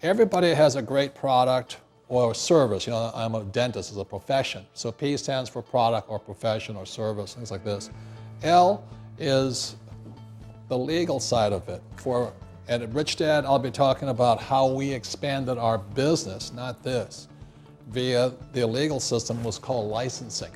Everybody has a great product or service. You know, I'm a dentist as a profession. So P stands for product or profession or service, things like this. L is the legal side of it. And at Rich Dad, I'll be talking about how we expanded our business, not this, via the legal system was called licensing.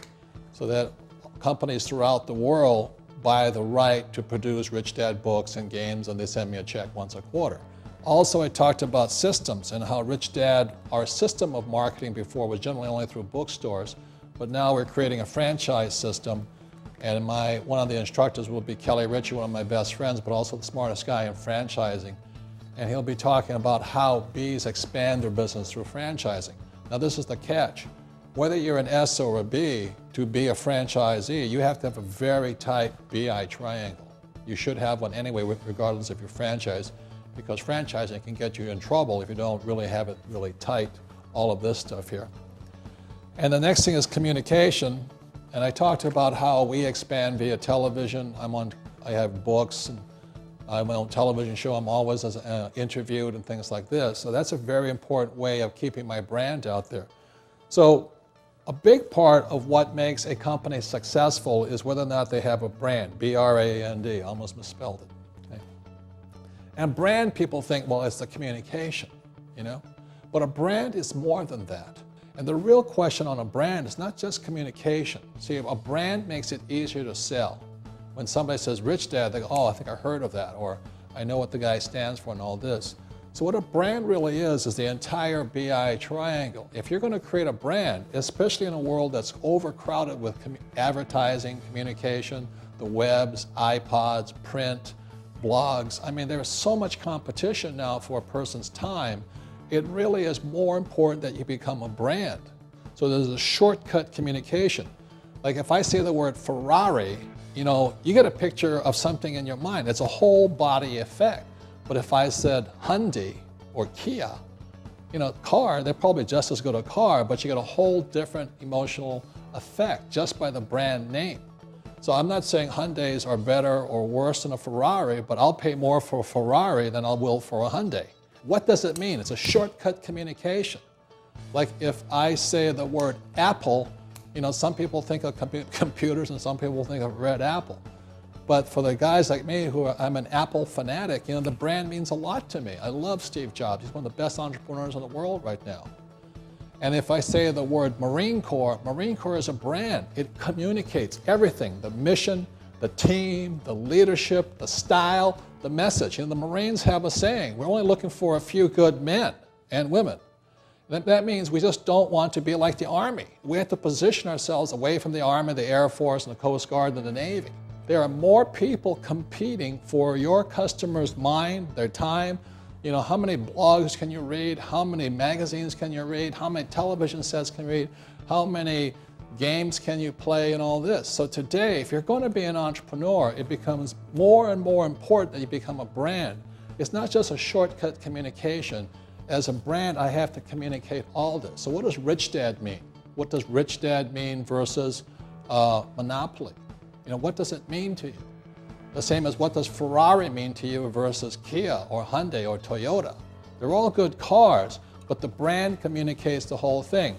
So that companies throughout the world buy the right to produce Rich Dad books and games, and they send me a check once a quarter. Also, I talked about systems and how Rich Dad, our system of marketing before was generally only through bookstores, but now we're creating a franchise system. And one of the instructors will be Kelly Ritchie, one of my best friends, but also the smartest guy in franchising. And he'll be talking about how Bs expand their business through franchising. Now this is the catch. Whether you're an S or a B, to be a franchisee, you have to have a very tight BI triangle. You should have one anyway, regardless of your franchise, because franchising can get you in trouble if you don't really have it really tight, all of this stuff here. And the next thing is communication. And I talked about how we expand via television. I have books, and I'm on a television show. I'm always interviewed and things like this. So that's a very important way of keeping my brand out there. So a big part of what makes a company successful is whether or not they have a brand, B-R-A-N-D, almost misspelled it. Okay. And brand, people think, well, it's the communication, you know? But a brand is more than that. And the real question on a brand is not just communication. See, a brand makes it easier to sell. When somebody says Rich Dad, they go, oh, I think I heard of that, or I know what the guy stands for and all this. So what a brand really is the entire BI triangle. If you're going to create a brand, especially in a world that's overcrowded with advertising, communication, the webs, iPods, print, blogs, I mean, there's so much competition now for a person's time. It really is more important that you become a brand. So there's a shortcut communication. Like if I say the word Ferrari, you know, you get a picture of something in your mind. It's a whole body effect. But if I said Hyundai or Kia, you know, car, they're probably just as good a car, but you get a whole different emotional effect just by the brand name. So I'm not saying Hyundais are better or worse than a Ferrari, but I'll pay more for a Ferrari than I will for a Hyundai. What does it mean? It's a shortcut communication. Like if I say the word Apple, you know, some people think of computers and some people think of red apple. But for the guys like me I'm an Apple fanatic, you know, the brand means a lot to me. I love Steve Jobs. He's one of the best entrepreneurs in the world right now. And if I say the word Marine Corps is a brand. It communicates everything, the mission, the team, the leadership, the style, the message. You know, the Marines have a saying, we're only looking for a few good men and women. That means we just don't want to be like the Army. We have to position ourselves away from the Army, the Air Force, and the Coast Guard than the Navy. There are more people competing for your customer's mind, their time. You know, how many blogs can you read? How many magazines can you read? How many television sets can you read? How many games can you play and all this? So today, if you're going to be an entrepreneur, it becomes more and more important that you become a brand. It's not just a shortcut communication. As a brand, I have to communicate all this. So what does Rich Dad mean? What does Rich Dad mean versus Monopoly? You know, what does it mean to you? The same as what does Ferrari mean to you versus Kia or Hyundai or Toyota? They're all good cars, but the brand communicates the whole thing.